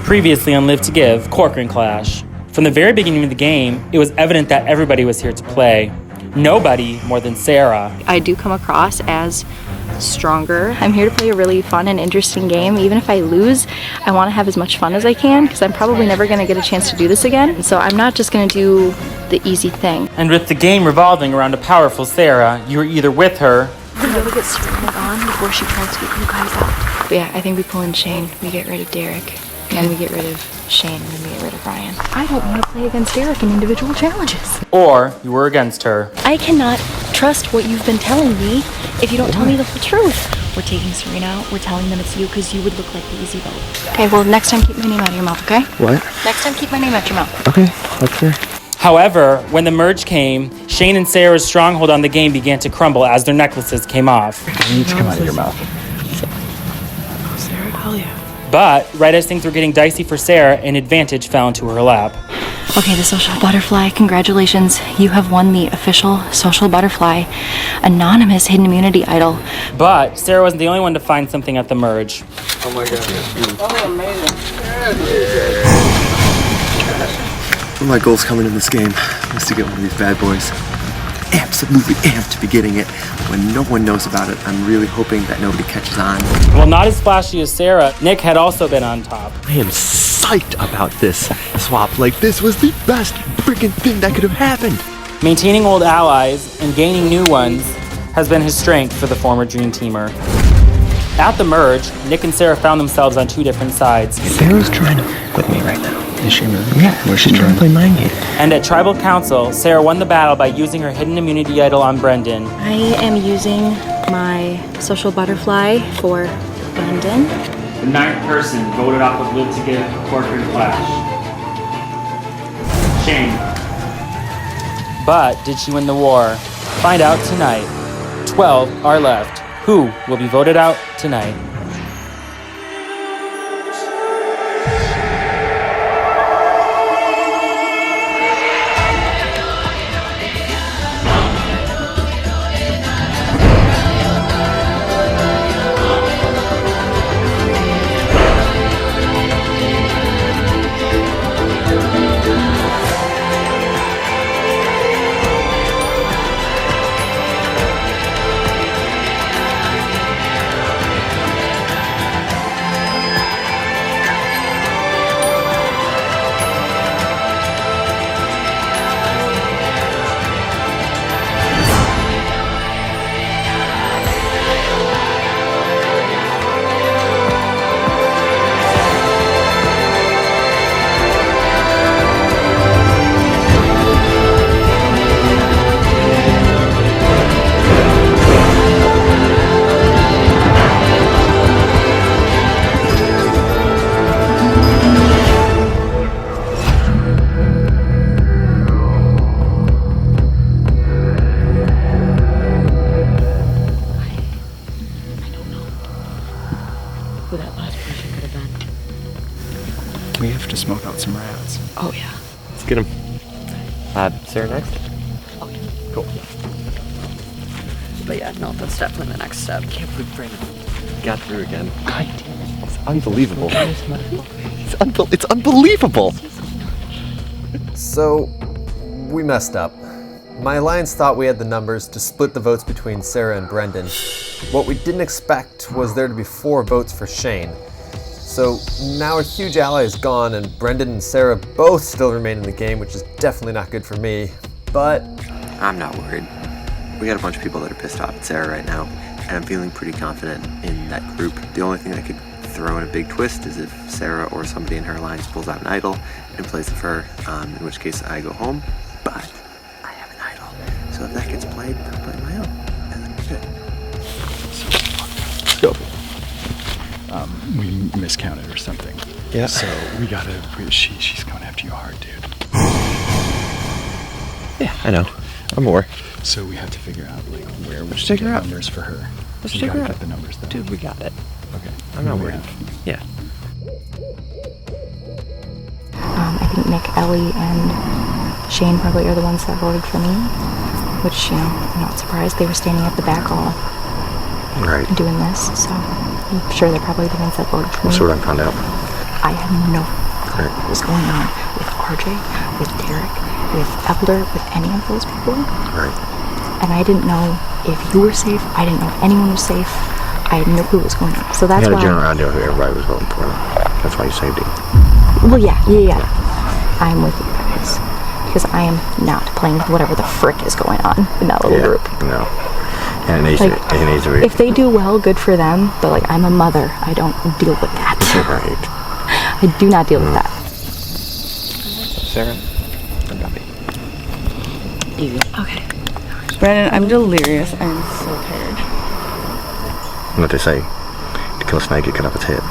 Previously on Live to Give, Corcoran Clash. From the very beginning of the game, it was evident that everybody was here to play. Nobody more than Sarah. I do come across as stronger. I'm here to play a really fun and interesting game. Even if I lose, I want to have as much fun as I can because I'm probably never going to get a chance to do this again. So I'm not just going to do the easy thing. And with the game revolving around a powerful Sarah, you were either with her... We gotta get Scrambling on before she tries to get you guys out. But yeah, I think we pull in Shane, we get rid of Derek, and then we get rid of Shane, and then we get rid of Ryan. I don't want to play against Derek in individual challenges. Or you were against her. I cannot trust what you've been telling me if you don't tell me the full truth. We're taking Serena out, we're telling them it's you because you would look like the easy vote. Okay, well next time keep my name out of your mouth, okay? What? Next time keep my name out your mouth. Okay, that's fair. However, when the merge came, Shane and Sarah's stronghold on the game began to crumble as their necklaces came off. It needs to come out of your mouth. Sarah, hell yeah. But, right as things were getting dicey for Sarah, an advantage fell into her lap. Okay, the Social Butterfly, congratulations. You have won the official Social Butterfly Anonymous Hidden Immunity Idol. But Sarah wasn't the only one to find something at the merge. Oh my god. Oh, amazing. One of my goals coming in this game was to get one of these bad boys. Absolutely amped to be getting it. When no one knows about it, I'm really hoping that nobody catches on. While not as flashy as Sarah, Nick had also been on top. I am psyched about this swap. Like, this was the best freaking thing that could have happened. Maintaining old allies and gaining new ones has been his strength for the former Dream Teamer. At the merge, Nick and Sarah found themselves on two different sides. Sarah's trying to with me right now. Is she really? Yeah, where's she trying to play mind game? And at Tribal Council, Sarah won the battle by using her hidden immunity idol on Brendan. I am using my Social Butterfly for Brendan. The ninth person voted off of Live to Give Corcoran Clash. Shane. But did she win the war? Find out tonight. 12 are left. Who will be voted out tonight? Who that last person could have been. We have to smoke out some rats. Oh yeah. Let's get him. Sarah next? Oh yeah. Cool. But yeah, no, that's definitely the next step. Can't believe Brandon got through again. God damn it. It's unbelievable. It's unbelievable. So, we messed up. My alliance thought we had the numbers to split the votes between Sarah and Brendan. What we didn't expect was there to be 4 votes for Shane. So now a huge ally is gone and Brendan and Sarah both still remain in the game, which is definitely not good for me, but... I'm not worried. We got a bunch of people that are pissed off at Sarah right now, and I'm feeling pretty confident in that group. The only thing that could throw in a big twist is if Sarah or somebody in her alliance pulls out an idol in place of her, in which case I go home, but I have an idol. So if that gets played, I'll play my own, and then we're good. Let's go. We miscounted or something. Yeah. So we gotta. She's going after you hard, dude. Yeah, I know. I'm aware. So we have to figure out like where we Let's should figure get out. numbers for her. Let's We figure gotta out. get the numbers though. Dude, we got it. Okay. I'm not Who do we worried. have? Yeah. I think Nick, Ellie, and Shane probably are the ones that voted for me. Which, you know, I'm not surprised. They were standing at the back all Right. doing this, so I'm sure they're probably the ones that voted for me. That's what I found out. I had no clue what was going on with RJ, with Derek, with Elder, with any of those people. Right. And I didn't know if you were safe. I didn't know if anyone was safe. I had no clue what was going on. So that's You why. had a general idea who everybody was voting for. That's why you saved him. Well, yeah. I'm with you guys. Because I am not playing with whatever the frick is going on in that little group. No. And it needs to be. If they do well, good for them. But like, I'm a mother. I don't deal with that. Right. I do not deal with that. Sarah or Bobby? Easy. Okay. Brandon, I'm delirious. I'm so tired. What they say, to kill a snake, you cut off its head.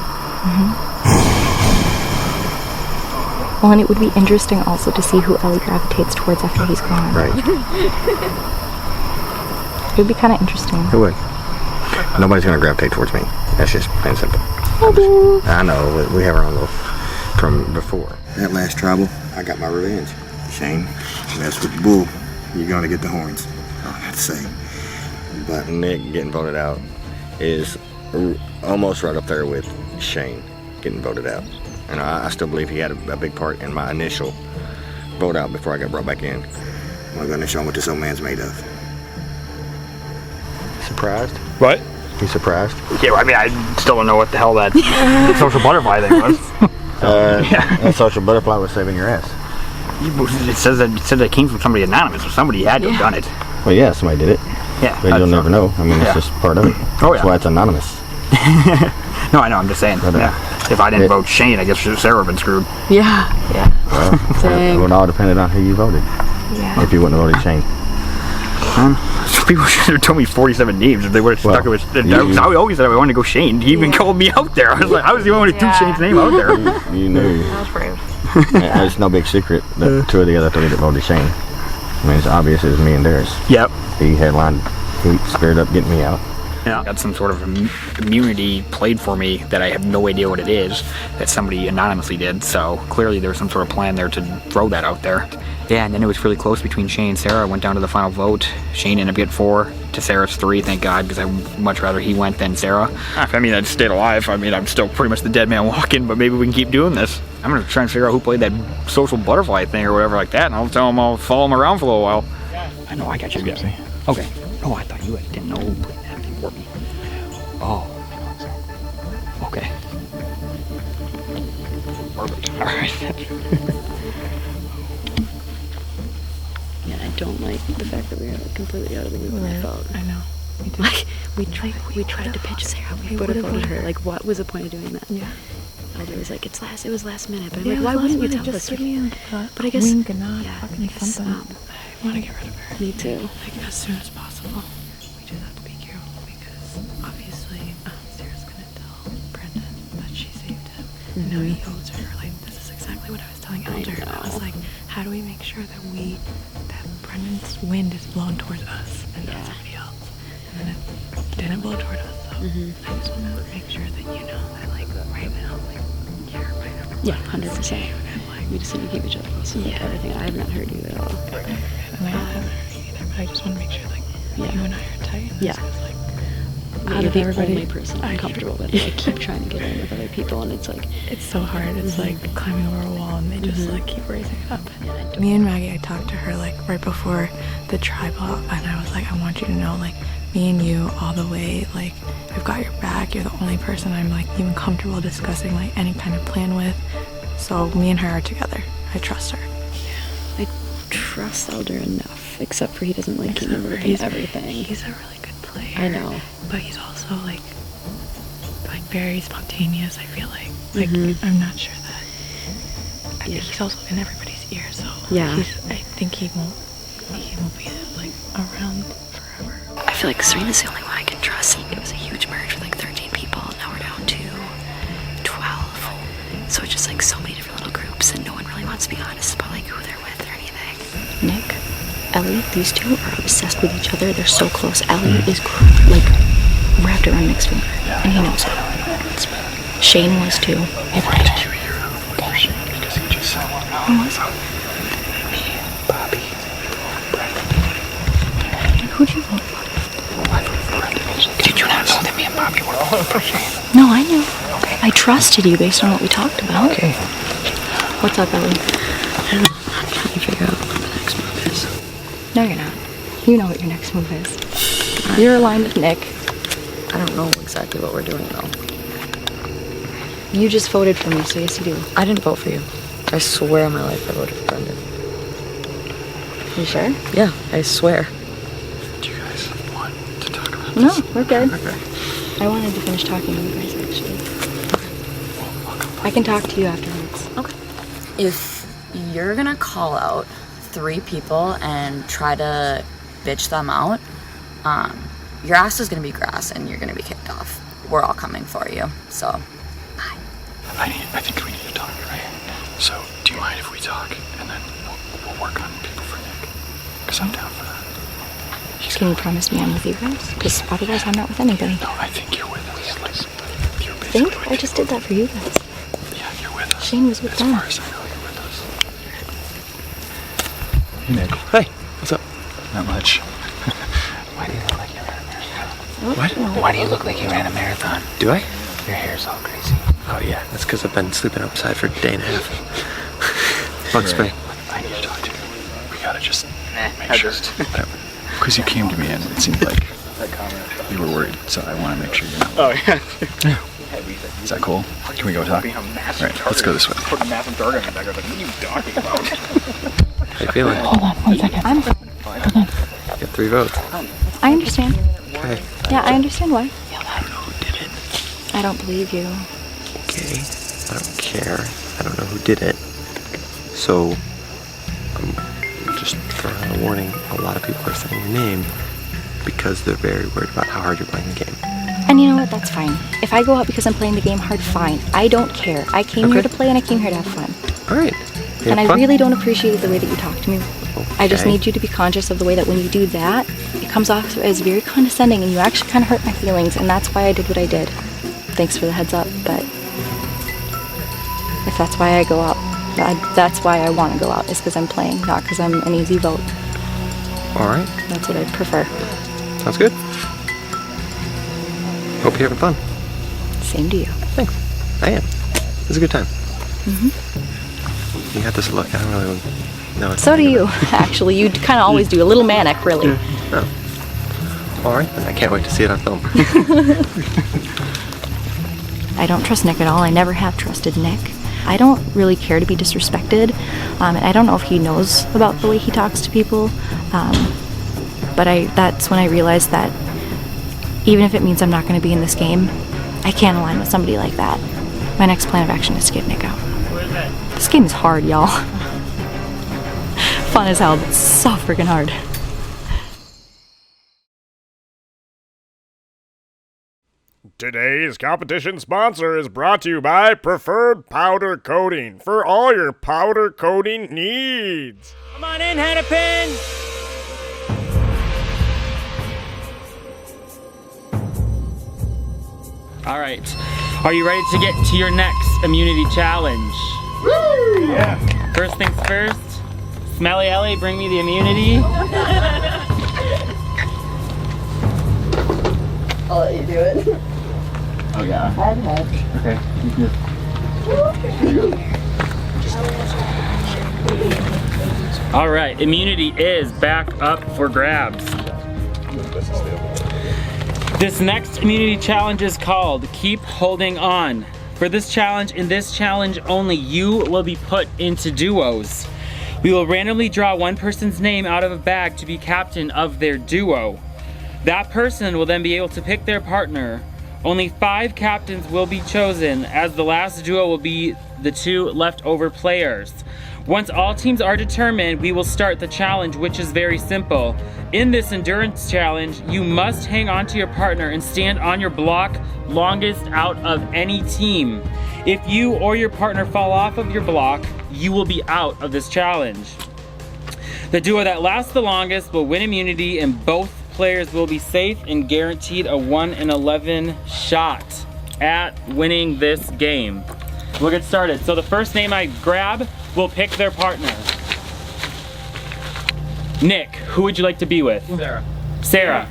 Well, and it would be interesting also to see who Ellie gravitates towards after he's gone. Right. It would be kind of interesting. Who would? Nobody's going to gravitate towards me. That's just plain and simple. I know, we have our own little from before. That last tribal, I got my revenge. Shane, mess with the bull, you're going to get the horns. All I got to say. But Nick getting voted out is almost right up there with Shane getting voted out. And I still believe he had a big part in my initial vote out before I got brought back in. I'm going to show him what this old man's made of. Surprised? What? You surprised? Yeah, I mean, I still don't know what the hell that social butterfly thing was. That social butterfly was saving your ass. It said that it came from somebody anonymous, so somebody had to have done it. Well, yeah, somebody did it. Yeah. But you'll never know. I mean, it's just part of it. Oh, That's why it's anonymous. No, I know, I'm just saying. If I didn't vote Shane, I guess Sarah would have been screwed. Yeah. Well, it would all depend on who you voted. Yeah. If you wouldn't have voted Shane. People should have told me 47 names if they would have stuck with it. I always said I wanted to go Shane. He even called me out there. I was like, I was the only one who threw Shane's name out there. You knew. That was brave. It's no big secret that two of the other three that voted Shane. I mean, it's obvious it was me and Darius. Yep. He headlined, he squared up getting me out. Yeah. Got some sort of immunity played for me that I have no idea what it is, that somebody anonymously did, so clearly there was some sort of plan there to throw that out there. Yeah, and then it was really close between Shane and Sarah. I went down to the final vote. Shane ended up getting 4 to Sarah's 3, thank God, because I'd much rather he went than Sarah. If I mean I'd stayed alive, I mean I'm still pretty much the dead man walking, but maybe we can keep doing this. I'm gonna try and figure out who played that social butterfly thing or whatever like that, and I'll tell him I'll follow him around for a little while. I know, I got you. Okay. Oh, I thought you didn't know who played that before me. Oh. Okay. Perfect. All right. Yeah, I don't like the fact that we are like completely out of the loop with the vote. I know. Like we tried to pitch Sarah. We would have voted her. Like, what was the point of doing that? Yeah. Elder was like, it was last minute. But I'm like, why wouldn't you tell us? Give me but I guess wink and nod, yeah, fucking I guess, something. I want to get rid of her. Me too. Like as soon as possible. We just have to be careful because obviously Sarah's gonna tell Brendan that she saved him. And now he owes her. Like, this is exactly what I was telling Elder. I was like, how do we make sure that Brendan's wind is blown towards us and not somebody else? And then it didn't blow toward us, so I just want to make sure that you know that, like, right now, like, you're right over. Yeah, 100%. We just need to keep each other posted with everything. I have not heard you at all. And I haven't heard you either, but I just want to make sure, like, you and I are tight. Yeah. Like, You're the only person I'm comfortable with. I keep trying to get in with other people, and it's like... It's so hard. It's like climbing over a wall, and they just, like, keep raising it up. Me and Maggie, I talked to her, like, right before the tribal, and I was like, I want you to know, like, me and you all the way, like, I've got your back. You're the only person I'm, like, even comfortable discussing, like, any kind of plan with. So me and her are together. I trust her. Yeah. I trust Elder enough, except for he doesn't like keep me everything. He's a really good player. I know. But he's also, like very spontaneous, I feel like. Like, I'm not sure that... I think he's also in everybody's ear, so... Yeah. I think he won't be, like, around forever. I feel like Serena's the only one I can trust. It was a huge merge with like 13 people. Now we're down to 12. So it's just like so many different little groups, and no one really wants to be honest about like who they're with or anything. Nick, Ellie, these two are obsessed with each other. They're so close. Ellie is like wrapped around Nick's finger, and he knows it. Shane was too. Where did you hear Shane? Because he just said Who was it? me, Bobby, Brendan. Who'd you vote for? I voted for Brendan. Did you not know that me and Bobby were voting for Shane? No, I knew. Okay. I I trusted you based on what we talked about. Okay. What's up, Ellie? I don't know. I'm trying to figure out what the next move is. No, you're not. You know what your next move is. You're aligned with Nick. I don't know exactly what we're doing though. You just voted for me, so yes you do. I didn't vote for you. I swear on my life I voted for Brendan. You sure? Yeah, I swear. Do you guys want to talk about No, this? we're good. Okay. I wanted to finish talking to you guys, actually. I can talk to you afterwards. Okay. If you're gonna call out 3 people and try to bitch them out, your ass is gonna be grass and you're gonna be kicked off. We're all coming for you, so bye. I think we need to talk, right? So, do you mind if we talk and then we'll work on people for Nick? Because I'm down for that. Can you promise me I'm with you guys? Because otherwise I'm not with anybody. No, I think you're with us. Like, you're basically Think? I just did that for you guys. Yeah, you're with us. Shane was with as them. far as I know, you're with us. Hey, Nick. Hey, what's up? Not much. Why do you look like you ran a marathon? What? Why do you look like you ran a marathon? Do I? Your hair's all crazy. Oh yeah, that's because I've been sleeping outside for a day and a half. Bug spray. I need to talk to you. We gotta just make I sure. just- Because you came to me and it seemed like you were worried, so I want to make sure you're not. Oh, yeah. Is that cool? Can we go talk? Right, let's go this way. Put a massive target on the back of it. What are you talking about? How you feeling? Hold on 1 second. I'm fine. Hold on. You got 3 votes. I understand. Okay. Yeah, I understand why. I don't know who did it. I don't believe you. Okay. I don't care. I don't know who did it. So, I'm just throwing out a warning. A lot of people are saying your name because they're very worried about how hard you're playing the game. And you know what? That's fine. If I go out because I'm playing the game hard, fine. I don't care. I came here to play and I came here to have fun. All right. And I really don't appreciate the way that you talk to me. I just Okay. need you to be conscious of the way that when you do that, it comes off as very condescending and you actually kind of hurt my feelings, and that's why I did what I did. Thanks for the heads up, but if that's why I go out, that's why I want to go out, is because I'm playing, not because I'm an easy vote. All right. That's what I prefer. Sounds good. Hope you're having fun. Same to you. Thanks. I am. It was a good time. Mm-hmm. You got this look. I don't really know. So do you, actually. You kind of always do. A little manic, really. Oh. All right, then I can't wait to see it on film. I don't trust Nick at all. I never have trusted Nick. I don't really care to be disrespected, and I don't know if he knows about the way he talks to people, but that's when I realized that even if it means I'm not going to be in this game, I can't align with somebody like that. My next plan of action is to get Nick out. This game is hard, y'all. Fun as hell, but so freaking hard. Today's competition sponsor is brought to you by Preferred Powder Coating for all your powder coating needs. Come on in, Hennepin! All right. Are you ready to get to your next immunity challenge? Woo! Yeah. First things first, Smelly Ellie, bring me the immunity. I'll let you do it. Oh yeah. Okay. All right, immunity is back up for grabs. This next immunity challenge is called Keep Holding On. For this challenge, in this challenge only, you will be put into duos. We will randomly draw one person's name out of a bag to be captain of their duo. That person will then be able to pick their partner. Only 5 captains will be chosen, as the last duo will be the 2 leftover players. Once all teams are determined, we will start the challenge, which is very simple. In this endurance challenge, you must hang on to your partner and stand on your block longest out of any team. If you or your partner fall off of your block, you will be out of this challenge. The duo that lasts the longest will win immunity, and both players will be safe and guaranteed a 1 in 11 shot at winning this game. We'll get started. So the first name I grab will pick their partner. Nick, who would you like to be with? Sarah. Sarah.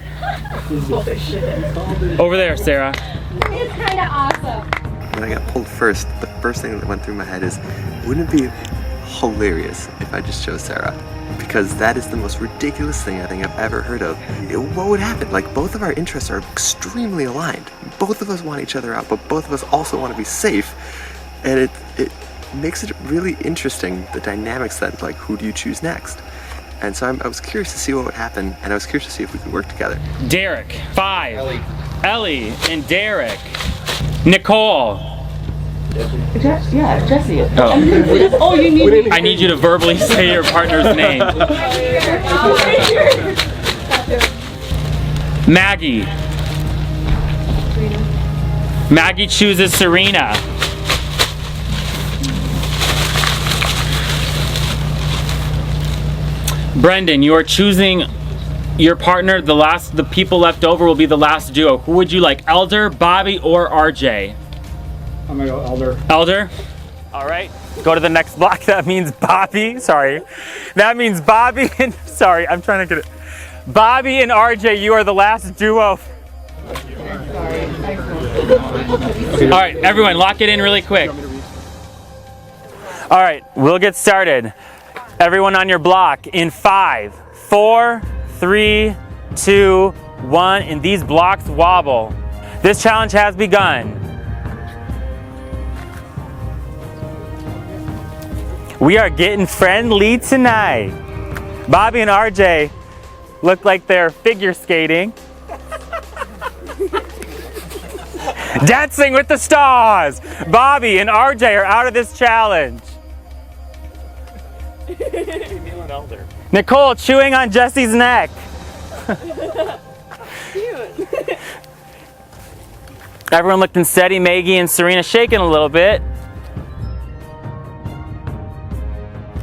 Over there, Sarah. It's kind of awesome. when I got pulled first, the first thing that went through my head is, wouldn't it be hilarious if I just chose Sarah? Because that is the most ridiculous thing I think I've ever heard of. What would happen? Like, both of our interests are extremely aligned. Both of us want each other out, but both of us also want to be safe. And it makes it really interesting, the dynamics that, like, who do you choose next? And so I was curious to see what would happen, and I was curious to see if we could work together. Derek, 5. Ellie and Derek. Nicole. Yeah, Jesse. Oh. Oh, you need. I need you to verbally say your partner's name. Maggie. Maggie chooses Serena. Brendan, you are choosing your partner. The people left over will be the last duo. Who would you like, Elder, Bobby, or RJ? I'm gonna go Elder. Elder? All right, go to the next block. That means Bobby, sorry. That means Bobby and, sorry, I'm trying to get it. Bobby and RJ, you are the last duo. All right, everyone, lock it in really quick. All right, we'll get started. Everyone on your block in 5, 4, 3, 2, 1, and these blocks wobble. This challenge has begun. We are getting friendly tonight. Bobby and RJ look like they're figure skating. Dancing with the stars. Bobby and RJ are out of this challenge. Nicole chewing on Jesse's neck. Cute. Everyone looking steady. Maggie and Serena shaking a little bit.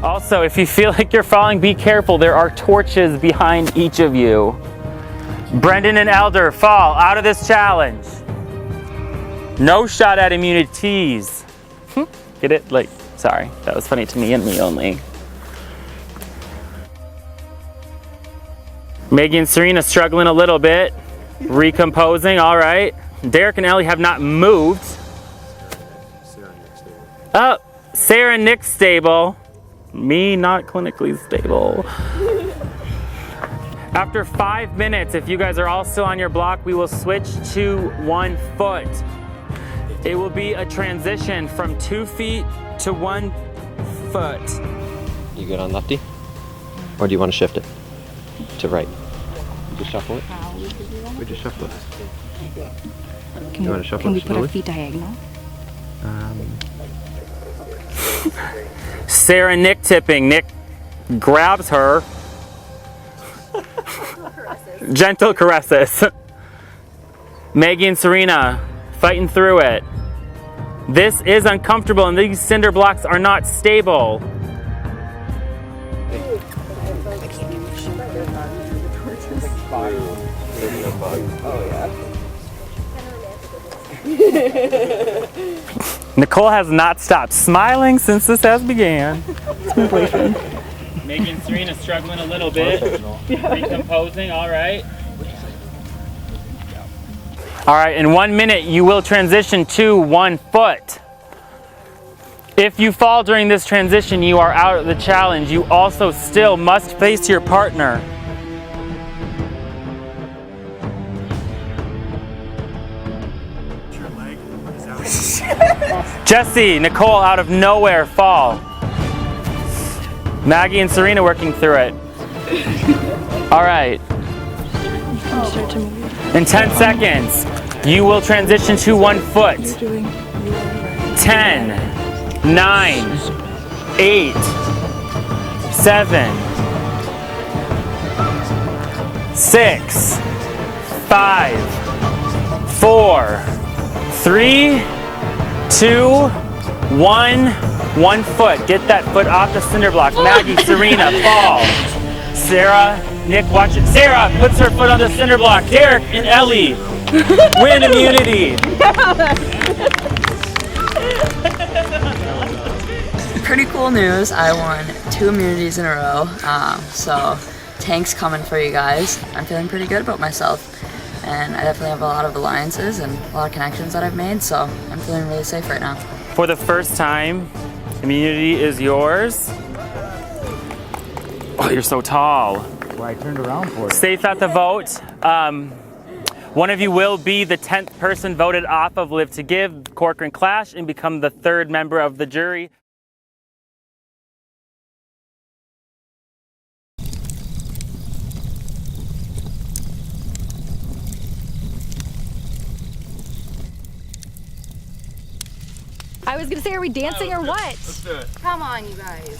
Also, if you feel like you're falling, be careful. There are torches behind each of you. Brendan and Elder fall out of this challenge. No shot at immunities. Get it? Like, sorry, that was funny to me and me only. Maggie and Serena struggling a little bit. Recomposing, all right. Derek and Ellie have not moved. Oh, Sarah and Nick stable. Me not clinically stable. After 5 minutes, if you guys are all still on your block, we will switch to 1 foot. It will be a transition from 2 feet to 1 foot. You good on lefty? Or do you want to shift it to right? You just shuffle it? We just shuffle it. Can You want to shuffle can it we put slowly? our feet diagonal? Sarah and Nick tipping. Nick grabs her. Gentle caresses. Maggie and Serena fighting through it. This is uncomfortable and these cinder blocks are not stable. Nicole has not stopped smiling since this has began. It's my boyfriend. Maggie and Serena struggling a little bit. Recomposing, all right. All right, in 1 minute, you will transition to 1 foot. If you fall during this transition, you are out of the challenge. You also still must face your partner. Jesse, Nicole out of nowhere fall. Maggie and Serena working through it. All right. In 10 seconds, you will transition to 1 foot. 10, 9, 8, 7, 6, 5, 4, 3, 2, 1. 1 foot. Get that foot off the cinder block. Maggie, Serena, fall. Sarah, Nick, watch it. Sarah puts her foot on the cinder block. Derek and Ellie win immunity. Pretty cool news. I won 2 immunities in a row. So tank's coming for you guys. I'm feeling pretty good about myself. and I definitely have a lot of alliances and a lot of connections that I've made, so I'm feeling really safe right now. For the first time, immunity is yours. Oh, you're so tall. Well, I turned around for it. Safe at the vote. One of you will be the 10th person voted off of Live to Give, Corcoran Clash, and become the 3rd member of the jury. I was gonna say, are we dancing or what? Let's do it. Come on, you guys.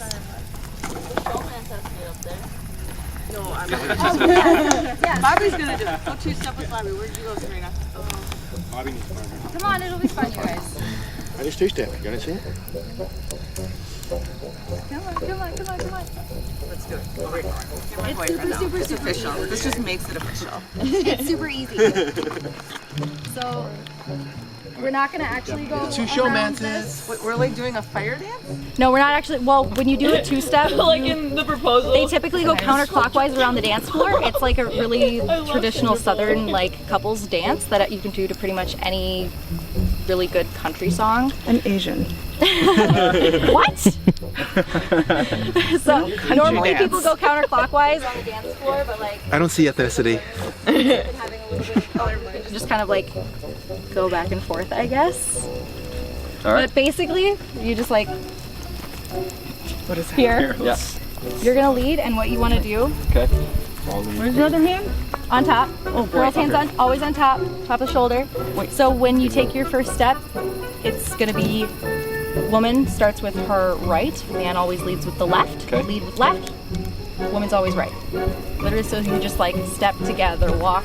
No, I'm not. Yeah, Bobby's gonna do it. Go 2-step with Bobby. Where'd you go, Serena? Bobby needs to partner. Come on, it'll be fun, you guys. I just 2-step. You wanna see it? Come on, come on, come on, come on. Let's do it. It's super official. This just makes it official. It's super easy. So, we're not gonna actually go Two showmances. Wait, we're like doing a fire dance? No, we're not actually. Well, when you do a 2-step, Like in the proposal. they typically go counterclockwise around the dance floor. It's like a really traditional Southern like couples dance that you can do to pretty much any really good country song. I'm Asian. What? So normally dance. people go counterclockwise on the dance floor, but like I don't see ethnicity. having a little bit of color, you can just kind of like go back and forth, I guess. All right. But basically, you just like What is that? here. Yeah. You're gonna lead, and what you want to do? Okay. Where's the other hand? On top. Oh, girl's hands on, always on top, top of the shoulder. So when you take your first step, it's gonna be woman starts with her right, man always leads with the left. Okay. Lead with left, woman's always right. Literally, so you just like step together, walk,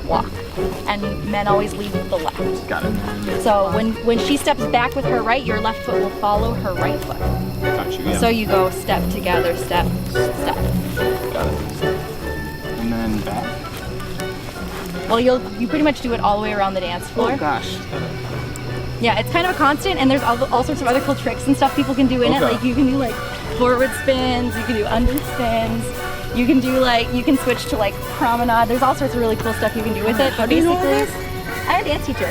walk. And men always lead with the left. Got it. So when she steps back with her right, your left foot will follow her right foot. Got you, yeah. So you go step together, step, step. Got it. And then back. Well, you pretty much do it all the way around the dance floor. Oh gosh. Yeah, it's kind of a constant, and there's all sorts of other cool tricks and stuff people can do in it. Okay. Like you can do like forward spins, you can do under spins, you can do like, you can switch to like promenade. There's all sorts of really cool stuff you can do with it. How But do you know basically, this? I'm a dance teacher.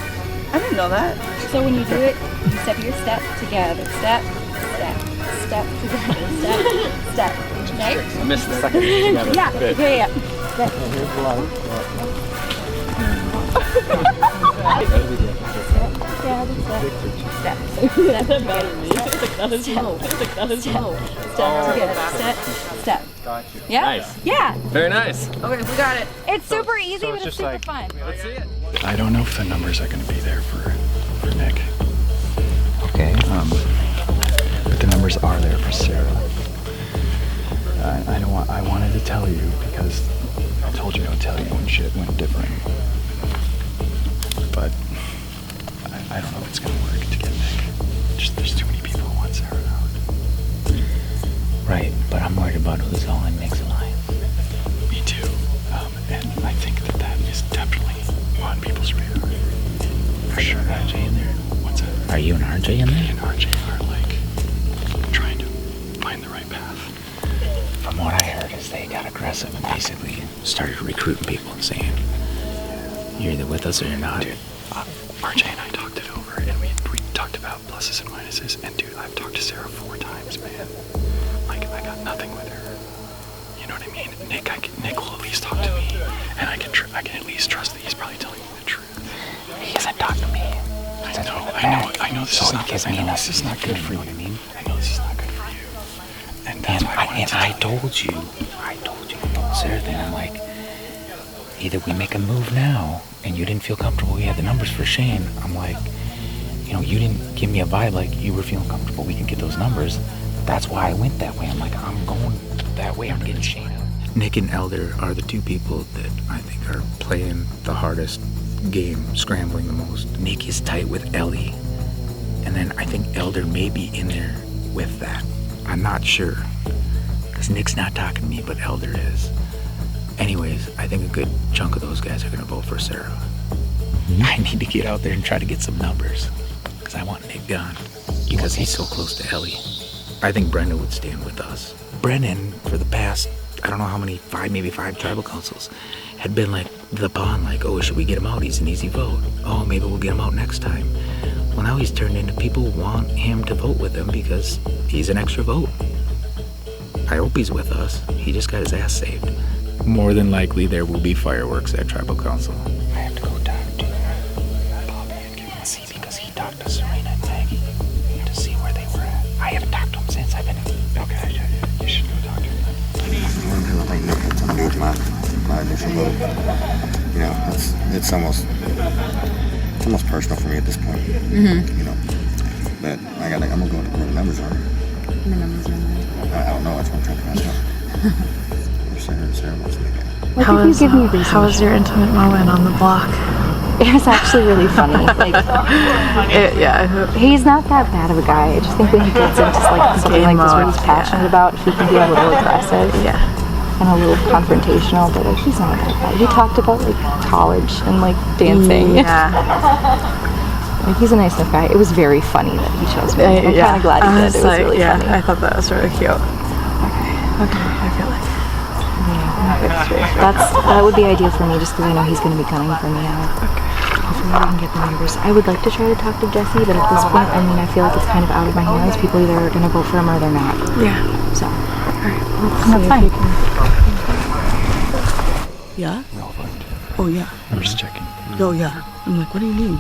I didn't know that. So when you do it, you step your step together, step, step, step together, step, step. Okay? I missed the second together. Yeah, Good. yeah, yeah. And here's the ladder. Step, step. Got you. Yeah? Nice. Yeah. Very nice. Okay, we got it. It's super easy, but it's it's just super like- fun. Let's see it. I don't know if the numbers are going to be there for Nick. Okay. But the numbers are there for Sarah. I wanted to tell you because I told you don't tell you when shit went different. But I don't know if it's gonna work to get Nick. Just there's too many people who want Sarah out. Right, but I'm worried about who's all in Nick's alliance. Me too. And I think that is definitely on people's radar. For sure. RJ in there. What's that? Are you and RJ in Me there? and RJ are like trying to find the right path. From what I heard is they got aggressive and basically started recruiting people and saying, you're either with us or you're not. Dude, RJ and I talked it over, and we talked about pluses and minuses. And dude, I've talked to Sarah 4 times, man. Like I got nothing with her. You know what I mean? Nick will at least talk to me, and I can at least trust that he's probably telling me the truth. He hasn't talked to me. I know. This is not good. I know this is not good for you. I know this is not good for you. And that's why I told you about Sarah thing. I'm like, either we make a move now, and you didn't feel comfortable. We had the numbers for Shane. I'm like, you didn't give me a vibe like you were feeling comfortable. We can get those numbers. That's why I went that way. I'm like, I'm going that way. I'm getting Shane. Nick and Elder are the 2 people that I think are playing the hardest game, scrambling the most. Nick is tight with Ellie, and then I think Elder may be in there with that. I'm not sure, because Nick's not talking to me, but Elder is. Anyways, I think a good chunk of those guys are gonna vote for Sarah. I need to get out there and try to get some numbers, because I want Nick gone, because he's so close to Ellie. I think Brenda would stand with us. Brennan, for the past, I don't know how many, maybe five tribal councils, had been like the pawn, like, oh, should we get him out? He's an easy vote. Oh, maybe we'll get him out next time. Well, now he's turned into people want him to vote with them because he's an extra vote. I hope he's with us. He just got his ass saved. More than likely, there will be fireworks at Tribal Council. I have to go talk to Bobby and Kim and see because he talked to Serena and Maggie to see where they were at. I haven't talked to him since I've been. Okay, yeah. You should go talk to him. I think Nick had something to do with my initial vote. You know, it's almost personal for me at this point. Mm-hmm. You know, but I'm gonna go into where the numbers are. The numbers are in I don't know. That's what I'm trying to find out. Sarah wants to make it. How was your intimate moment on the block? It was actually really funny. Like, he's not that bad of a guy. I just think when he gets into like something like this, what he's passionate about, he can be a little aggressive. Yeah. And a little confrontational, but like he's not that bad. He talked about like college and like dancing. Yeah. Like he's a nice enough guy. It was very funny that he chose me. I'm kind of glad he did. It was really funny. I thought that was really cute. Okay. I feel like. That would be ideal for me, just because I know he's going to be gunning for me out. Hopefully we can get the numbers. I would like to try to talk to Jesse, but at this point, I mean, I feel like it's kind of out of my hands. People either are going to vote for him or they're not. Yeah. So. Alright. That's fine. Yeah? We all voted. Oh, yeah. I'm just checking. Oh, yeah. I'm like, what do you mean?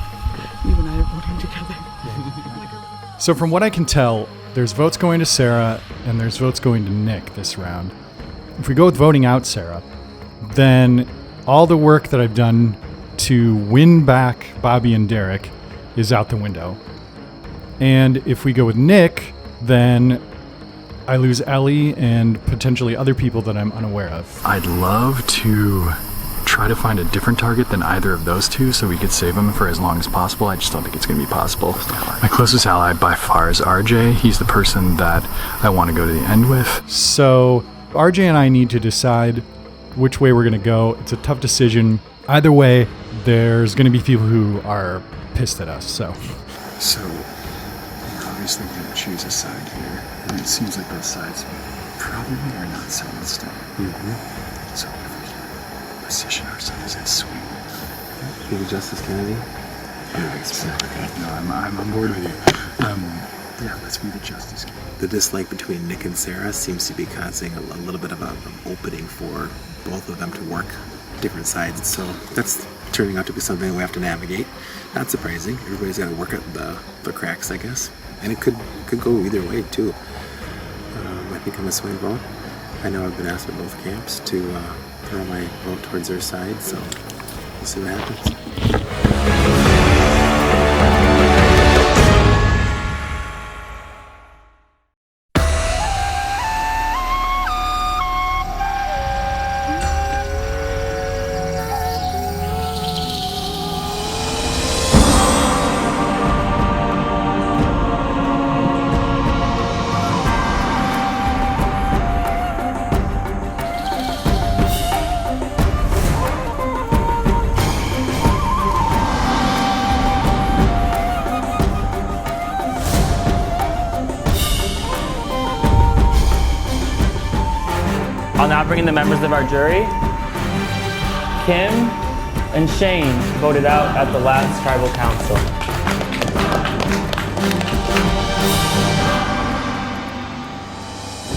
You and I are voting together. So from what I can tell, there's votes going to Sarah and there's votes going to Nick this round. If we go with voting out Sarah, then all the work that I've done to win back Bobby and Derek is out the window. And if we go with Nick, then I lose Ellie and potentially other people that I'm unaware of. I'd love to try to find a different target than either of those two so we could save them for as long as possible. I just don't think it's going to be possible. My closest ally by far is RJ. He's the person that I want to go to the end with. So RJ and I need to decide which way we're going to go. It's a tough decision. Either way, there's going to be people who are pissed at us. So we're obviously going to choose a side here. And it seems like both sides probably are not set in stone. Mm-hmm. So if we position ourselves as swing. Maybe Justice Kennedy? No, I'm on board with you. Yeah, let's be the Justice Kennedy. The dislike between Nick and Sarah seems to be causing a little bit of an opening for both of them to work different sides. So that's turning out to be something we have to navigate. Not surprising. Everybody's got to work at the cracks, I guess. And it could go either way, too. I think I'm a swing vote. I know I've been asked by both camps to throw my vote towards their side, so we'll see what happens. I'll now bring in the members of our jury. Kim and Shane voted out at the last tribal council.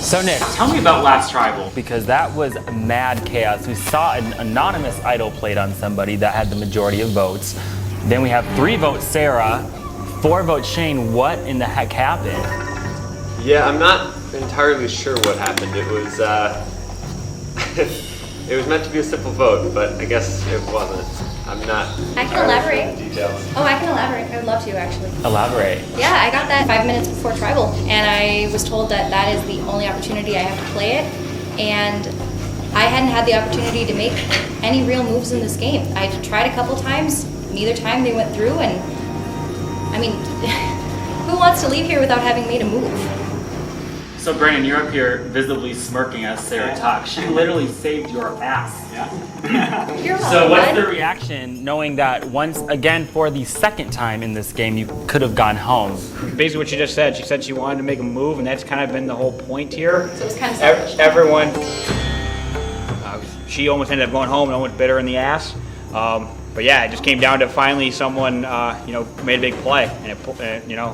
So Nick, tell me about last tribal, because that was mad chaos. We saw an anonymous idol played on somebody that had the majority of votes. Then we have 3 votes Sarah, 4 votes Shane. What in the heck happened? Yeah, I'm not entirely sure what happened. It was it was meant to be a simple vote, but I guess it wasn't. I'm not. I can elaborate. Details. Oh, I can elaborate. I would love to, actually. Elaborate. Yeah, I got that 5 minutes before tribal, and I was told that that is the only opportunity I have to play it, and I hadn't had the opportunity to make any real moves in this game. I tried a couple times. Neither time they went through, and I mean, who wants to leave here without having made a move? So Brandon, you're up here visibly smirking as Sarah talks. She literally saved your ass. Yeah. You're So welcome, what's bud. the reaction knowing that once again for the second time in this game you could have gone home? Basically what she just said. She said she wanted to make a move, and that's kind of been the whole point here. So it was kind of selfish. Everyone. she almost ended up going home and almost bit her in the ass. But yeah, it just came down to finally someone, made a big play, and it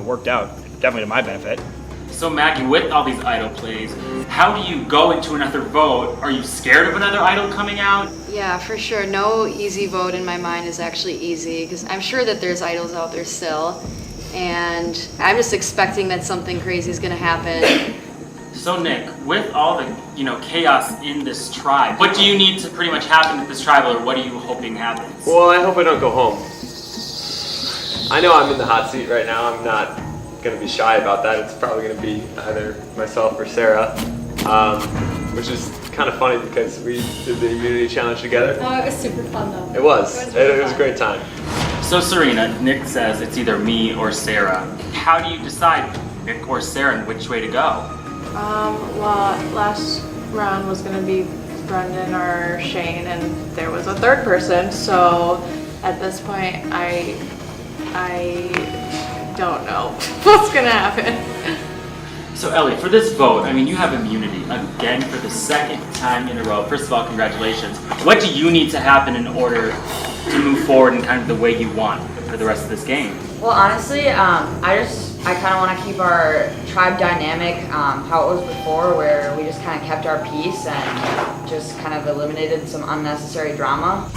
worked out. Definitely to my benefit. So Maggie, with all these idol plays, how do you go into another vote? Are you scared of another idol coming out? Yeah, for sure. No easy vote in my mind is actually easy, because I'm sure that there's idols out there still, and I'm just expecting that something crazy is going to happen. So Nick, with all the chaos in this tribe, what do you need to pretty much happen with this tribe, or what are you hoping happens? Well, I hope I don't go home. I know I'm in the hot seat right now. I'm not going to be shy about that. It's probably going to be either myself or Sarah, which is kind of funny because we did the immunity challenge together. Oh, it was super fun though. It was. It was a great time. So Serena, Nick says it's either me or Sarah. How do you decide Nick or Sarah and which way to go? Well, last round was going to be Brendan or Shane, and there was a third person, so at this point I don't know what's going to happen. So Ellie, for this vote, I mean, you have immunity again for the second time in a row. First of all, congratulations. What do you need to happen in order to move forward in kind of the way you want for the rest of this game? Well, honestly, I kind of want to keep our tribe dynamic how it was before, where we just kind of kept our peace and just kind of eliminated some unnecessary drama.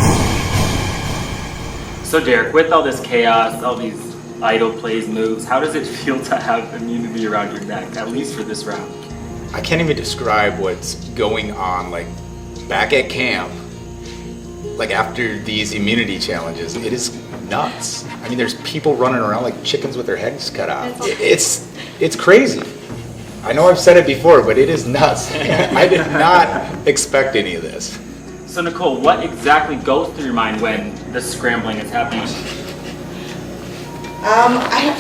So Derek, with all this chaos, all these idol plays, moves, how does it feel to have immunity around your neck, at least for this round? I can't even describe what's going on, like back at camp, like after these immunity challenges. It is nuts. I mean, there's people running around like chickens with their heads cut off. It's crazy. I know I've said it before, but it is nuts. I did not expect any of this. So Nicole, what exactly goes through your mind when the scrambling is happening? I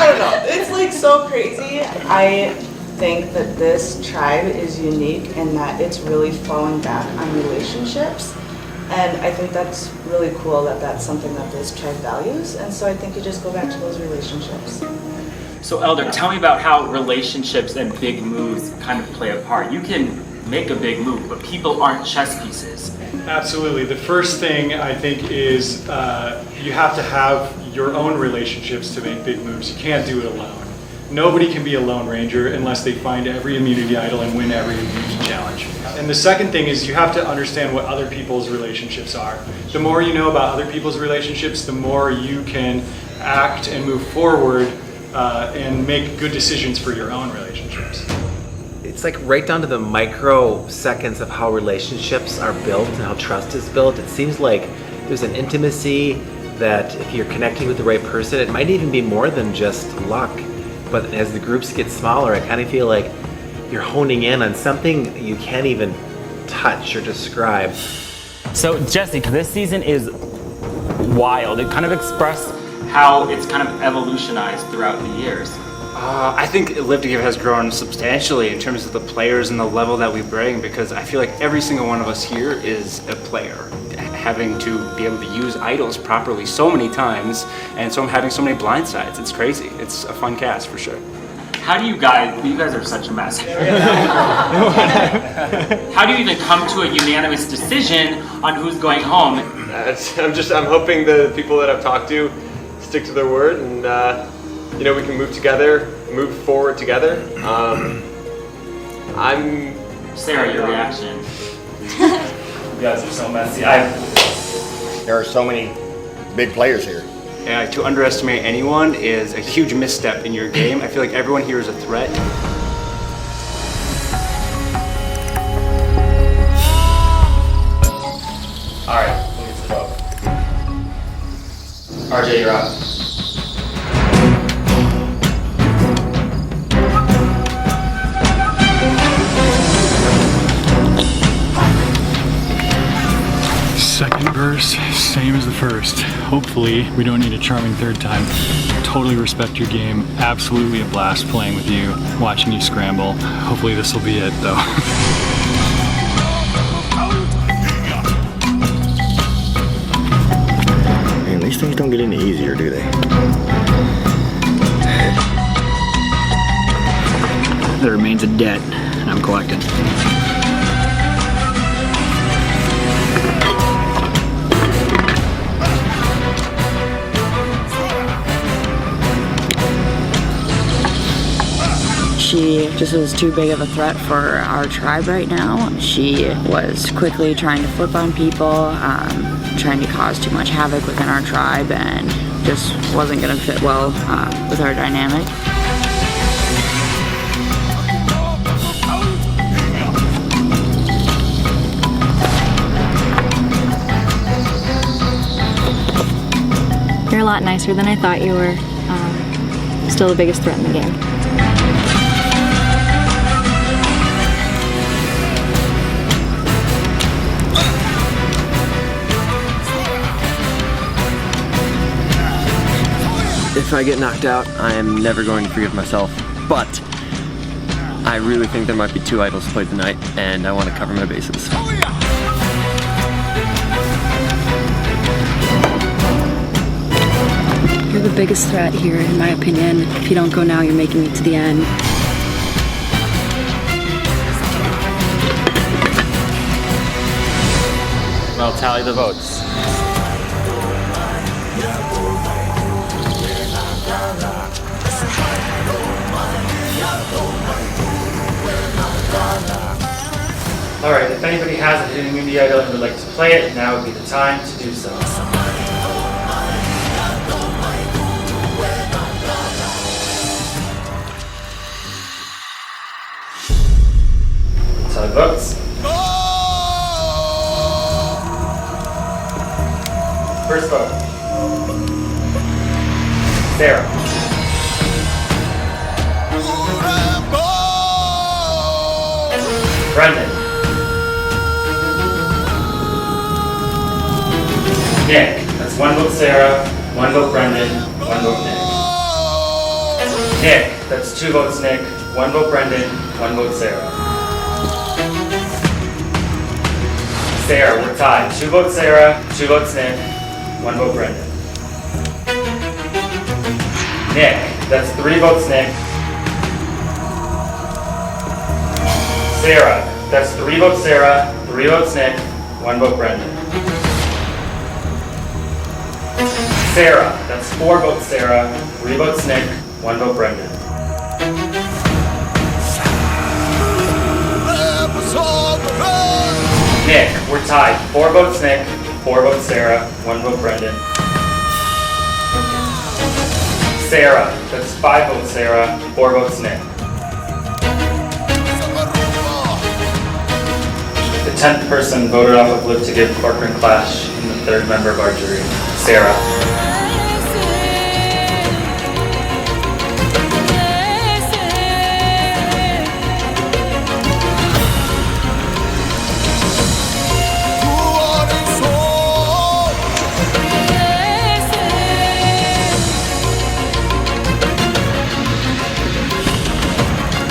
don't know. It's like so crazy. I think that this tribe is unique in that it's really falling back on relationships. And I think that's really cool that that's something that this tribe values. And so I think you just go back to those relationships. So Elder, tell me about how relationships and big moves kind of play a part. You can make a big move, but people aren't chess pieces. Absolutely. The first thing I think is you have to have your own relationships to make big moves. You can't do it alone. Nobody can be a Lone Ranger unless they find every immunity idol and win every immunity challenge. And the second thing is you have to understand what other people's relationships are. The more you know about other people's relationships, the more you can act and move forward and make good decisions for your own relationships. It's like right down to the microseconds of how relationships are built and how trust is built. It seems like there's an intimacy that if you're connecting with the right person, it might even be more than just luck. But as the groups get smaller, I kind of feel like you're honing in on something you can't even touch or describe. So Jesse, this season is wild. It kind of expressed how it's kind of evolutionized throughout the years. I think Live to Give has grown substantially in terms of the players and the level that we bring, because I feel like every single one of us here is a player, having to be able to use idols properly so many times, and so having so many blind sides. It's crazy. It's a fun cast for sure. How do you guys are such a mess. How do you even come to a unanimous decision on who's going home? I'm hoping the people that I've talked to stick to their word, and we can move forward together. Sarah, your reaction. You guys are so messy. There are so many big players here. Yeah, to underestimate anyone is a huge misstep in your game. I feel like everyone here is a threat. All right, who gets the vote? RJ, you're up. Second verse, same as the first. Hopefully, we don't need a charming third time. Totally respect your game. Absolutely a blast playing with you, watching you scramble. Hopefully this will be it, though. Man, these things don't get any easier, do they? There remains a debt and I'm collecting. She just was too big of a threat for our tribe right now. She was quickly trying to flip on people, trying to cause too much havoc within our tribe, and just wasn't going to fit well with our dynamic. You're a lot nicer than I thought you were. Still the biggest threat in the game. If I get knocked out, I am never going to forgive myself, but I really think there might be 2 idols played tonight, and I want to cover my bases. You're the biggest threat here, in my opinion. If you don't go now, you're making it to the end. Well, tally the votes. Alright, if anybody has a hidden immunity idol and would like to play it, now would be the time to do so. Tally votes. First vote. Sarah. Brendan. Nick. That's 1 vote Sarah, 1 vote Brendan, 1 vote Nick. Nick. That's 2 votes Nick, 1 vote Brendan, 1 vote Sarah. Sarah, we're tied. 2 votes Sarah, 2 votes Nick, 1 vote Brendan. Nick. That's 3 votes Nick. Sarah. That's 3 votes Sarah, 3 votes Nick, 1 vote Brendan. Sarah, that's 4 votes Sarah, 3 votes Nick, 1 vote Brendan. Nick, we're tied. 4 votes Nick, 4 votes Sarah, 1 vote Brendan. Sarah, that's 5 votes Sarah, 4 votes Nick. The 10th person voted off of Live to Give Corcoran Clash in the 3rd member of our jury, Sarah.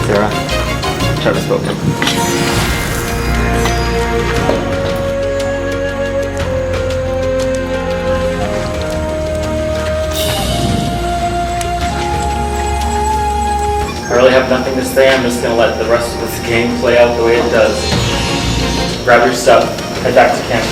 Sarah, Travis spoken. I really have nothing to say. I'm just going to let the rest of this game play out the way it does. Grab your stuff, head back to camp.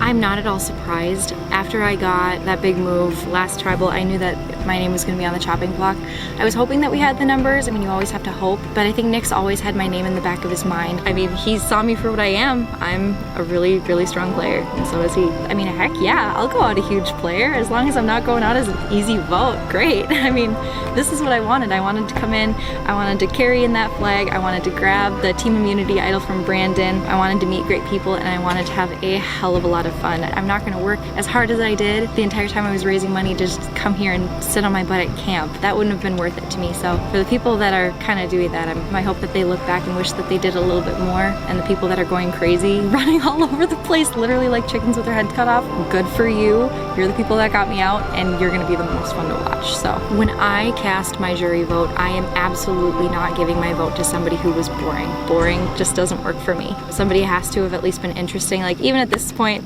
I'm not at all surprised. After I got that big move last tribal, I knew that my name was going to be on the chopping block. I was hoping that we had the numbers. I mean, you always have to hope, but I think Nick's always had my name in the back of his mind. I mean, he saw me for what I am. I'm a really, really strong player, and so is he. I mean, heck yeah, I'll go out a huge player as long as I'm not going out as an easy vote. Great. I mean, this is what I wanted. I wanted to come in, I wanted to carry in that flag, I wanted to grab the team immunity idol from Brandon, I wanted to meet great people, and I wanted to have a hell of a lot of fun. I'm not gonna work as hard as I did the entire time I was raising money to just come here and sit on my butt at camp. That wouldn't have been worth it to me. So for the people that are kind of doing that, I hope that they look back and wish that they did a little bit more. And the people that are going crazy, running all over the place, literally like chickens with their heads cut off, good for you. You're the people that got me out, and you're gonna be the most fun to watch. So when I cast my jury vote, I am absolutely not giving my vote to somebody who was boring. Boring just doesn't work for me. Somebody has to have at least been interesting. Like, even at this point,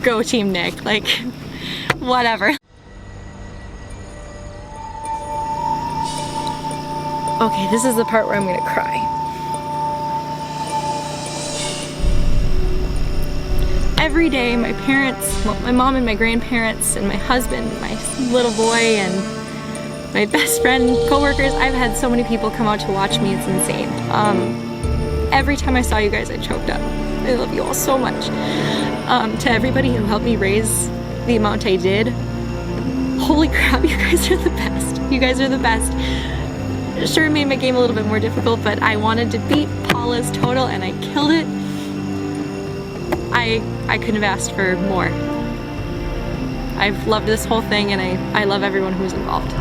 go Team Nick, like, whatever. Okay, this is the part where I'm gonna cry. Every day, my parents, well, my mom and my grandparents and my husband, my little boy, and my best friend, coworkers, I've had so many people come out to watch me, it's insane. Every time I saw you guys, I choked up. I love you all so much. To everybody who helped me raise the amount I did, holy crap, you guys are the best. You guys are the best. Sure, it made my game a little bit more difficult, but I wanted to beat Paula's total and I killed it. I couldn't have asked for more. I've loved this whole thing and I love everyone who's involved.